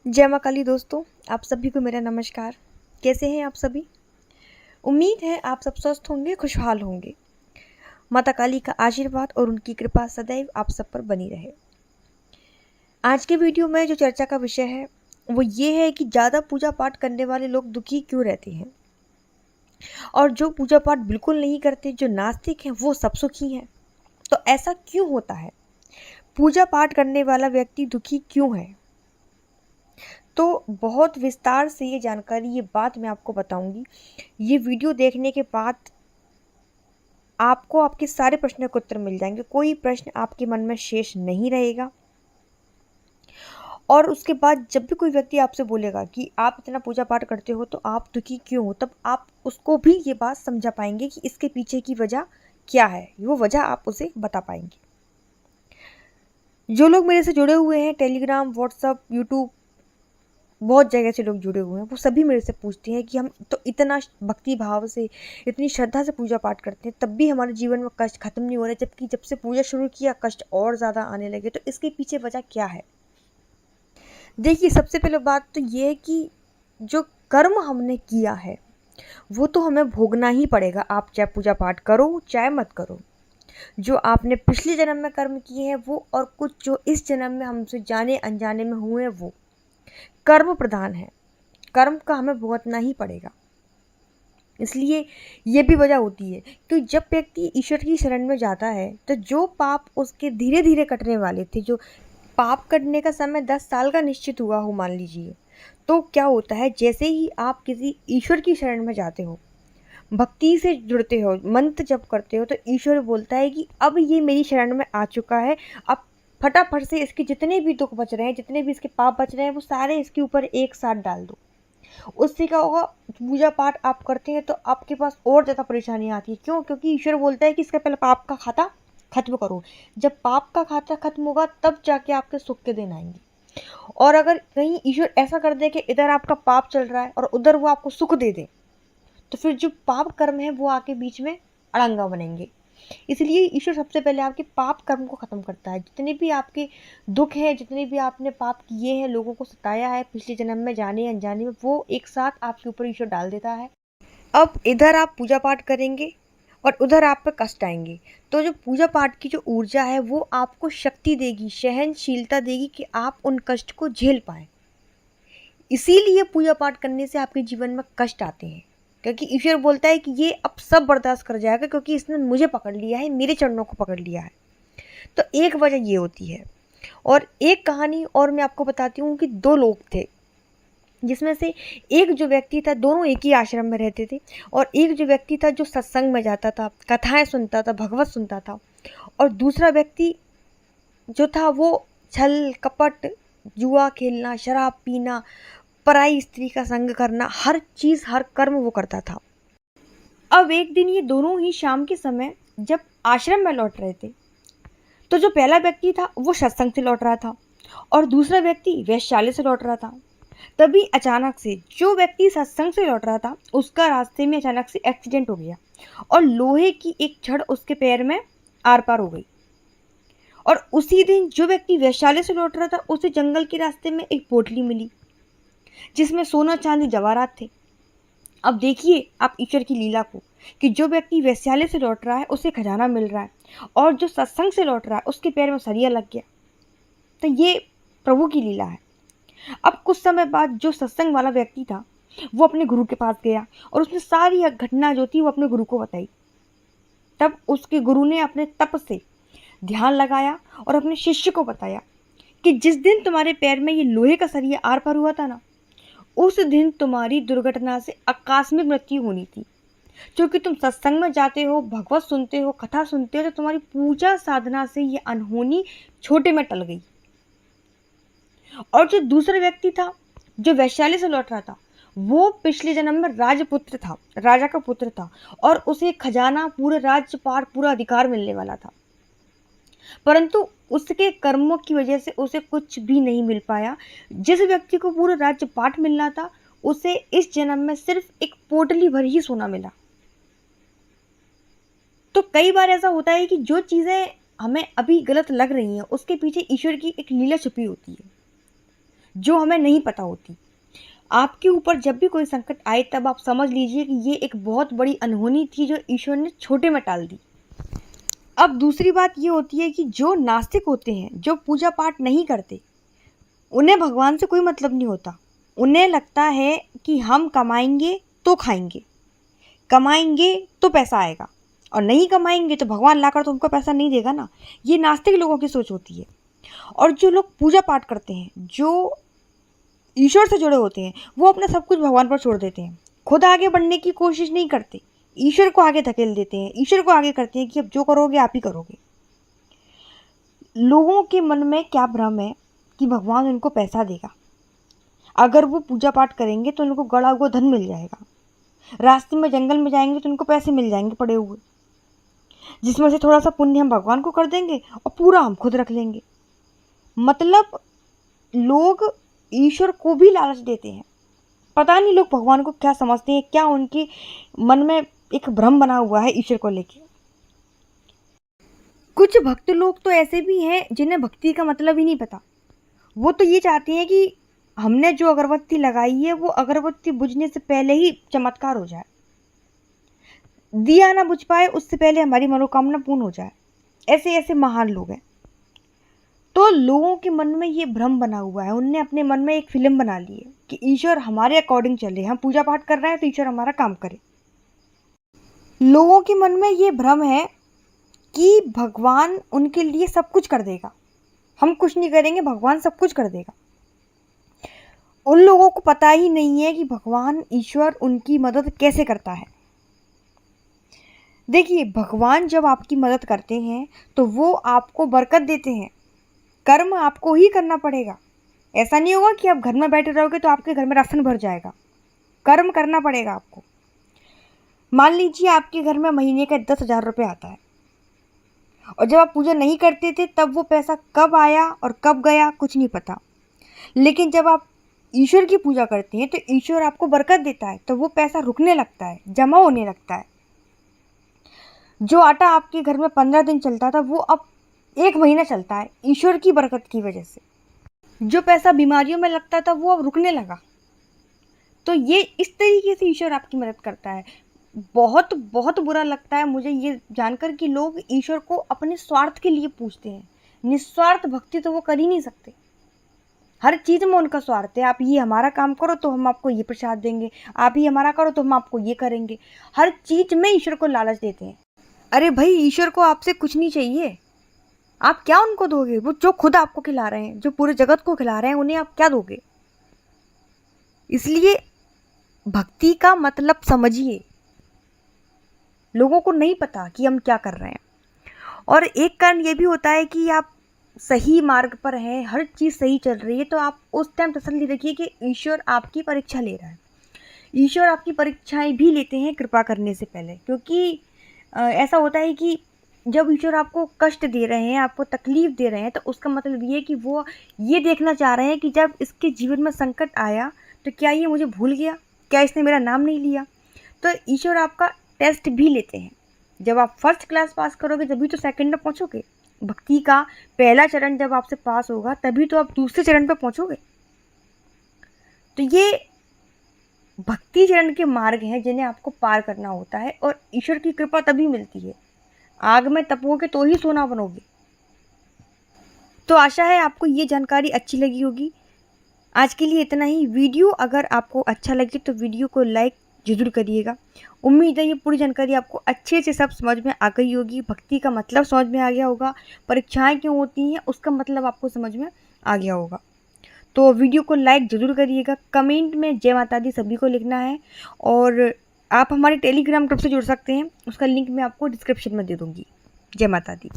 जय माँ काली दोस्तों, आप सभी को मेरा नमस्कार। कैसे हैं आप सभी? उम्मीद है आप सब स्वस्थ होंगे, खुशहाल होंगे। माता काली का आशीर्वाद और उनकी कृपा सदैव आप सब पर बनी रहे। आज के वीडियो में जो चर्चा का विषय है वो ये है कि ज़्यादा पूजा पाठ करने वाले लोग दुखी क्यों रहते हैं और जो पूजा पाठ बिल्कुल नहीं करते, जो नास्तिक हैं, वो सब सुखी हैं। तो ऐसा क्यों होता है? पूजा पाठ करने वाला व्यक्ति दुखी क्यों है? तो बहुत विस्तार से ये जानकारी, ये बात मैं आपको बताऊंगी। ये वीडियो देखने के बाद आपको आपके सारे प्रश्नों के उत्तर मिल जाएंगे, कोई प्रश्न आपके मन में शेष नहीं रहेगा। और उसके बाद जब भी कोई व्यक्ति आपसे बोलेगा कि आप इतना पूजा पाठ करते हो तो आप दुखी क्यों हो, तब आप उसको भी ये बात समझा पाएंगे कि इसके पीछे की वजह क्या है। वो वजह आप उसे बता पाएंगे। जो लोग मेरे से जुड़े हुए हैं, टेलीग्राम, व्हाट्सअप, यूट्यूब, बहुत जगह से लोग जुड़े हुए हैं, वो सभी मेरे से पूछते हैं कि हम तो इतना भक्ति भाव से, इतनी श्रद्धा से पूजा पाठ करते हैं, तब भी हमारे जीवन में कष्ट खत्म नहीं हो रहे, जबकि जब से पूजा शुरू किया कष्ट और ज़्यादा आने लगे। तो इसके पीछे वजह क्या है? देखिए, सबसे पहले बात तो ये है कि जो कर्म हमने किया है वो तो हमें भोगना ही पड़ेगा। आप चाहे पूजा पाठ करो चाहे मत करो। जो आपने पिछले जन्म में कर्म किए हैं वो, और कुछ जो इस जन्म में हमसे जाने अनजाने में हुए, वो कर्म प्रधान है। कर्म का हमें भुगतना ही पड़ेगा। इसलिए ये भी वजह होती है कि जब व्यक्ति ईश्वर की शरण में जाता है तो जो पाप उसके धीरे धीरे कटने वाले थे, जो पाप कटने का समय 10 साल का निश्चित हुआ हो मान लीजिए, तो क्या होता है, जैसे ही आप किसी ईश्वर की शरण में जाते हो, भक्ति से जुड़ते हो, मंत्र जप करते हो, तो ईश्वर बोलता है कि अब ये मेरी शरण में आ चुका है, अब फटाफट से इसके जितने भी दुख बच रहे हैं, जितने भी इसके पाप बच रहे हैं, वो सारे इसके ऊपर एक साथ डाल दो। उससे क्या होगा, पूजा पाठ आप करते हैं तो आपके पास और ज़्यादा परेशानी आती है। क्यों? क्योंकि ईश्वर बोलता है कि इसका पहले पाप का खाता खत्म करो। जब पाप का खाता खत्म होगा तब जाके आपके सुख के दिन आएंगे। और अगर कहीं ईश्वर ऐसा कर दे कि इधर आपका पाप चल रहा है और उधर वो आपको सुख दे दे, तो फिर जो पाप कर्म है वो आके बीच में अड़ंगा बनेंगे। इसलिए ईश्वर सबसे पहले आपके पाप कर्म को खत्म करता है। जितने भी आपके दुख हैं, जितने भी आपने पाप किए हैं, लोगों को सताया है पिछले जन्म में जाने अनजाने में, वो एक साथ आपके ऊपर ईश्वर डाल देता है। अब इधर आप पूजा पाठ करेंगे और उधर आप पे कष्ट आएंगे। तो जो पूजा पाठ की जो ऊर्जा है वो आपको शक्ति देगी, सहनशीलता देगी कि आप उन कष्ट को झेल पाए। इसीलिए पूजा पाठ करने से आपके जीवन में कष्ट आते हैं, क्योंकि ईश्वर बोलता है कि ये अब सब बर्दाश्त कर जाएगा, क्योंकि इसने मुझे पकड़ लिया है, मेरे चरणों को पकड़ लिया है। तो एक वजह ये होती है। और एक कहानी और मैं आपको बताती हूँ कि दो लोग थे, जिसमें से एक जो व्यक्ति था, दोनों एक ही आश्रम में रहते थे, और एक जो व्यक्ति था जो सत्संग में जाता था, कथाएं सुनता था, भगवत सुनता था, और दूसरा व्यक्ति जो था वो छल कपट, जुआ खेलना, शराब पीना, पराई स्त्री का संग करना, हर चीज़, हर कर्म वो करता था। अब एक दिन ये दोनों ही शाम के समय जब आश्रम में लौट रहे थे, तो जो पहला व्यक्ति था वो सत्संग से लौट रहा था और दूसरा व्यक्ति वैश्यालय से लौट रहा था। तभी अचानक से जो व्यक्ति सत्संग से लौट रहा था उसका रास्ते में अचानक से एक्सीडेंट हो गया और लोहे की एक छड़ उसके पैर में आर पार हो गई। और उसी दिन जो व्यक्ति वैश्यालय से लौट रहा था उसे जंगल के रास्ते में एक पोटली मिली जिसमें सोना चांदी जवाहरात थे। अब देखिए आप ईश्वर की लीला को, कि जो व्यक्ति वैश्यालय से लौट रहा है उसे खजाना मिल रहा है और जो सत्संग से लौट रहा है उसके पैर में सरिया लग गया। तो ये प्रभु की लीला है। अब कुछ समय बाद जो सत्संग वाला व्यक्ति था वो अपने गुरु के पास गया और उसने सारी घटना जो थी वो अपने गुरु को बताई। तब उसके गुरु ने अपने तप से ध्यान लगाया और अपने शिष्य को बताया कि जिस दिन तुम्हारे पैर में ये लोहे का सरिया आर पार हुआ था ना, उस दिन तुम्हारी दुर्घटना से आकस्मिक मृत्यु होनी थी। क्योंकि तुम सत्संग में जाते हो, भगवत सुनते हो, कथा सुनते हो, तो तुम्हारी पूजा साधना से ये अनहोनी छोटे में टल गई। और जो दूसरा व्यक्ति था जो वैश्यालय से लौट रहा था वो पिछले जन्म में राजपुत्र था, राजा का पुत्र था, और उसे खजाना, पूरे राज्यपाट, पूरा अधिकार मिलने वाला था। परंतु उसके कर्मों की वजह से उसे कुछ भी नहीं मिल पाया। जिस व्यक्ति को पूरा राज्यपाट मिलना था उसे इस जन्म में सिर्फ एक पोटली भर ही सोना मिला। तो कई बार ऐसा होता है कि जो चीज़ें हमें अभी गलत लग रही हैं उसके पीछे ईश्वर की एक लीला छुपी होती है। जो हमें नहीं पता होती। आपके ऊपर जब भी कोई संकट आए तब आप समझ लीजिए कि ये एक बहुत बड़ी अनहोनी थी जो ईश्वर ने छोटे में टाल दी। अब दूसरी बात ये होती है कि जो नास्तिक होते हैं, जो पूजा पाठ नहीं करते, उन्हें भगवान से कोई मतलब नहीं होता। उन्हें लगता है कि हम कमाएंगे तो खाएंगे, कमाएंगे तो पैसा आएगा, और नहीं कमाएंगे तो भगवान लाकर तो हमको पैसा नहीं देगा ना। ये नास्तिक लोगों की सोच होती है। और जो लोग पूजा पाठ करते हैं, जो ईश्वर से जुड़े होते हैं, वो अपना सब कुछ भगवान पर छोड़ देते हैं। खुद आगे बढ़ने की कोशिश नहीं करते, ईश्वर को आगे धकेल देते हैं, ईश्वर को आगे करते हैं कि अब जो करोगे आप ही करोगे। लोगों के मन में क्या भ्रम है कि भगवान उनको पैसा देगा। अगर वो पूजा पाठ करेंगे तो उनको गड़ा हुआ धन मिल जाएगा, रास्ते में जंगल में जाएंगे तो उनको पैसे मिल जाएंगे पड़े हुए, जिसमें से थोड़ा सा पुण्य हम भगवान को कर देंगे और पूरा हम खुद रख लेंगे। मतलब लोग ईश्वर को भी लालच देते हैं। पता नहीं लोग भगवान को क्या समझते हैं, क्या उनके मन में एक भ्रम बना हुआ है ईश्वर को लेके। कुछ भक्त लोग तो ऐसे भी हैं जिन्हें भक्ति का मतलब ही नहीं पता। वो तो ये चाहते हैं कि हमने जो अगरबत्ती लगाई है वो अगरबत्ती बुझने से पहले ही चमत्कार हो जाए, दिया ना बुझ पाए उससे पहले हमारी मनोकामना पूर्ण हो जाए। ऐसे ऐसे महान लोग हैं। तो लोगों के मन में ये भ्रम बना हुआ है, उनने अपने मन में एक फिल्म बना ली है कि ईश्वर हमारे अकॉर्डिंग चले, हम पूजा पाठ कर रहे हैं तो ईश्वर हमारा काम करे। लोगों के मन में ये भ्रम है कि भगवान उनके लिए सब कुछ कर देगा, हम कुछ नहीं करेंगे भगवान सब कुछ कर देगा। उन लोगों को पता ही नहीं है कि भगवान ईश्वर उनकी मदद कैसे करता है। देखिए, भगवान जब आपकी मदद करते हैं तो वो आपको बरकत देते हैं। कर्म आपको ही करना पड़ेगा। ऐसा नहीं होगा कि आप घर में बैठे रहोगे तो आपके घर में राशन भर जाएगा। कर्म करना पड़ेगा आपको। मान लीजिए आपके घर में महीने का 10,000 रुपये आता है, और जब आप पूजा नहीं करते थे तब वो पैसा कब आया और कब गया कुछ नहीं पता। लेकिन जब आप ईश्वर की पूजा करते हैं तो ईश्वर आपको बरकत देता है, तो वो पैसा रुकने लगता है, जमा होने लगता है। जो आटा आपके घर में 15 दिन चलता था वो अब 1 महीना चलता है ईश्वर की बरकत की वजह से। जो पैसा बीमारियों में लगता था वो अब रुकने लगा। तो ये इस तरीके से ईश्वर आपकी मदद करता है। बहुत बहुत बुरा लगता है मुझे ये जानकर कि लोग ईश्वर को अपने स्वार्थ के लिए पूजते हैं। निस्वार्थ भक्ति तो वो कर ही नहीं सकते। हर चीज़ में उनका स्वार्थ है। आप ये हमारा काम करो तो हम आपको ये प्रसाद देंगे, आप ही हमारा करो तो हम आपको ये करेंगे। हर चीज़ में ईश्वर को लालच देते हैं। अरे भाई, ईश्वर को आपसे कुछ नहीं चाहिए, आप क्या उनको दोगे? वो जो खुद आपको खिला रहे हैं, जो पूरे जगत को खिला रहे हैं, उन्हें आप क्या दोगे? इसलिए भक्ति का मतलब समझिए। लोगों को नहीं पता कि हम क्या कर रहे हैं। और एक कारण ये भी होता है कि आप सही मार्ग पर हैं, हर चीज़ सही चल रही है, तो आप उस टाइम तसल्ली रखिए कि ईश्वर आपकी परीक्षा ले रहा है। ईश्वर आपकी परीक्षाएं भी लेते हैं कृपा करने से पहले, क्योंकि ऐसा होता है कि जब ईश्वर आपको कष्ट दे रहे हैं, आपको तकलीफ़ दे रहे हैं, तो उसका मतलब ये है कि वो ये देखना चाह रहे हैं कि जब इसके जीवन में संकट आया तो क्या ये मुझे भूल गया, क्या इसने मेरा नाम नहीं लिया। तो ईश्वर आपका टेस्ट भी लेते हैं। जब आप फर्स्ट क्लास पास करोगे तभी तो सेकंड में पहुँचोगे। भक्ति का पहला चरण जब आपसे पास होगा तभी तो आप दूसरे चरण पर पहुँचोगे। तो ये भक्ति चरण के मार्ग हैं जिन्हें आपको पार करना होता है, और ईश्वर की कृपा तभी मिलती है। आग में तपोगे तो ही सोना बनोगे। तो आशा है आपको ये जानकारी अच्छी लगी होगी। आज के लिए इतना ही। वीडियो अगर आपको अच्छा लगे तो वीडियो को लाइक ज़रूर करिएगा। उम्मीद है ये पूरी जानकारी आपको अच्छे से सब समझ में आ गई होगी। भक्ति का मतलब समझ में आ गया होगा, परीक्षाएं क्यों होती हैं उसका मतलब आपको समझ में आ गया होगा। तो वीडियो को लाइक ज़रूर करिएगा। कमेंट में जय माता दी सभी को लिखना है, और आप हमारे टेलीग्राम ग्रुप से जुड़ सकते हैं, उसका लिंक मैं आपको डिस्क्रिप्शन में दे दूँगी। जय माता दी।